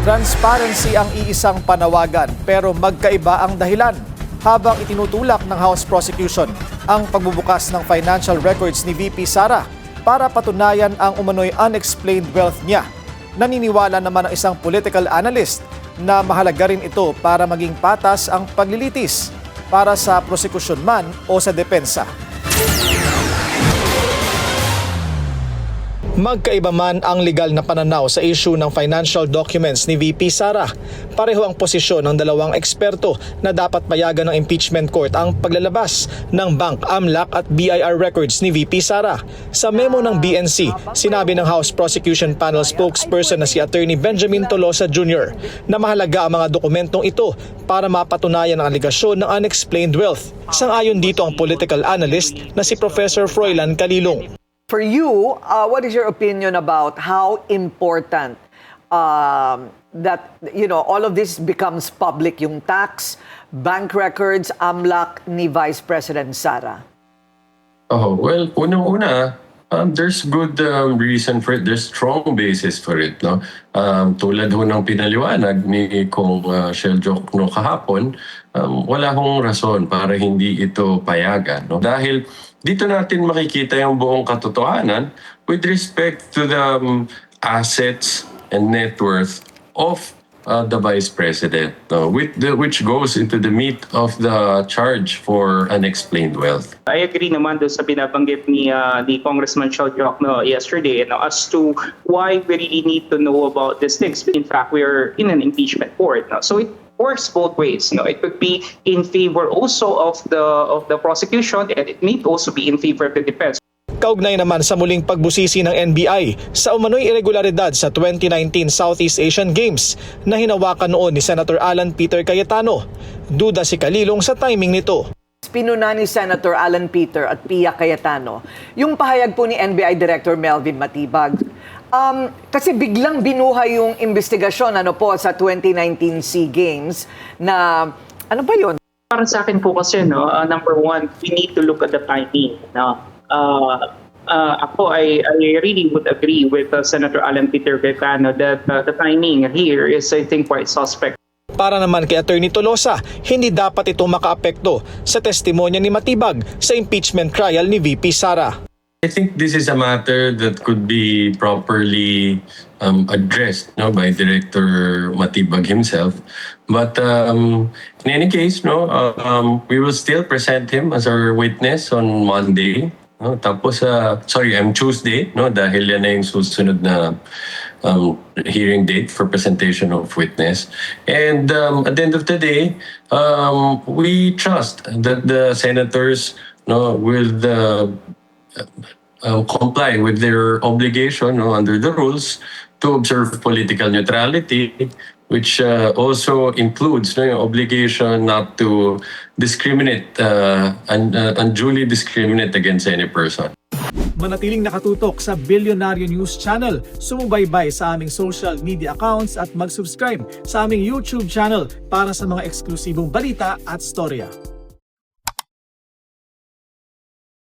Transparency ang iisang panawagan pero magkaiba ang dahilan. Habang itinutulak ng House Prosecution ang pagbubukas ng financial records ni VP Sara para patunayan ang umano'y unexplained wealth niya. Naniniwala naman ang isang political analyst na mahalaga rin ito para maging patas ang paglilitis para sa prosekusyon man o sa depensa. Magkaiba man ang legal na pananaw sa issue ng financial documents ni VP Sara. Pareho ang posisyon ng dalawang eksperto na dapat payagan ng impeachment court ang paglalabas ng bank, AMLAC at BIR records ni VP Sara. Sa memo ng BNC, sinabi ng House Prosecution Panel spokesperson na si Attorney Benjamin Tolosa Jr. na mahalaga ang mga dokumentong ito para mapatunayan ang aligasyon ng unexplained wealth. Sang-ayon dito ang political analyst na si Professor Froilan Calilong. For you, what is your opinion about how important that all of this becomes public, yung tax, bank records, AMLAC ni Vice President Sara? Oh, well, unang-una, there's good reason for it. There's strong basis for it, no? Tulad ho ng pinaliwanag ni Kong Shell Jokno kahapon, wala hong rason para hindi ito payagan, no? Dahil dito natin makikita yung buong katotohanan with respect to the assets and net worth of the Vice President, which goes into the meat of the charge for unexplained wealth. I agree naman doon sa binabanggit ni Congressman Shell Jokno yesterday as to why we really need to know about these things. In fact, we are in an impeachment court now. So it works both ways. It could be in favor also of the prosecution, and it may also be in favor of the defense. Kaugnay naman sa muling pagbusisi ng NBI sa umano'y irregularidad sa 2019 Southeast Asian Games na hinawakan noon ni Senator Alan Peter Cayetano. Duda si Calilong sa timing nito. Pinuna ni Senator Alan Peter at Pia Cayetano yung pahayag po ni NBI Director Melvin Matibag. Kasi biglang binuhay yung investigasyon sa 2019 SEA Games na ano ba yun? Para sa akin po kasi, number one, we need to look at the timing. Ako, I really would agree with Senator Alan Peter Cayetano that the timing here is, I think, quite suspect. Para naman kay Attorney Tolosa, hindi dapat ito makaapekto sa testimonya ni Matibag sa impeachment trial ni VP Sara. I think this is a matter that could be properly addressed by Director Matibag himself. But in any case, we will still present him as our witness on Monday. Tapos, Tuesday, dahil yan na yung susunod na hearing date for presentation of witness. And at the end of the day, we trust that the senators will comply with their obligation under the rules to observe political neutrality, which also includes the obligation not to discriminate, unduly discriminate against any person. Manatiling nakatutok sa Bilyonaryo News Channel. Sumubaybay sa aming social media accounts at mag-subscribe sa aming YouTube channel para sa mga eksklusibong balita at storya.